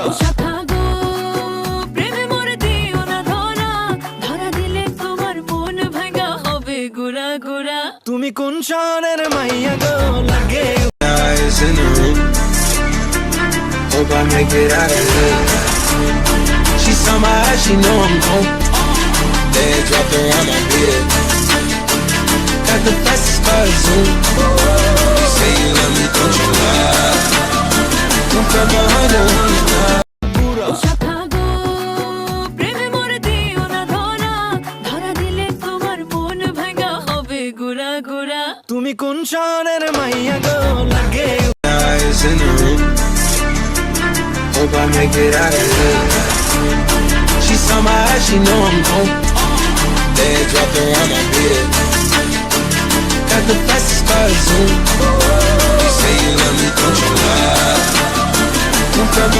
পুরা শাখা গো প্রেমে মরে দিও না ধরা, ধরা দিলে তোমার মন ভাঙা হবে গোরা গোরা। তুমি কোন শহরের মাইয়া গো লাগে Eyes in the room. Hope I make it out of here. She saw my eyes, she know I'm home. Legs wrapped around my bed. Got the fastest car Zoom. You say you love me, don't you lie? Don't grab my heart on you now. পুরা শাখা গো প্রেমে মরে দিও না ধরা, ধরা দিলে তোমার মন ভাঙা হবে গোরা গোরা। তুমি কোন শহরের মাইয়া গো লাগে Eyes in the room. Hope I make it out of here. She saw my eyes, she know I'm home. Legs wrapped around my bed. Got the fastest car Zoom. You say you love me, don't you lie? Don't grab my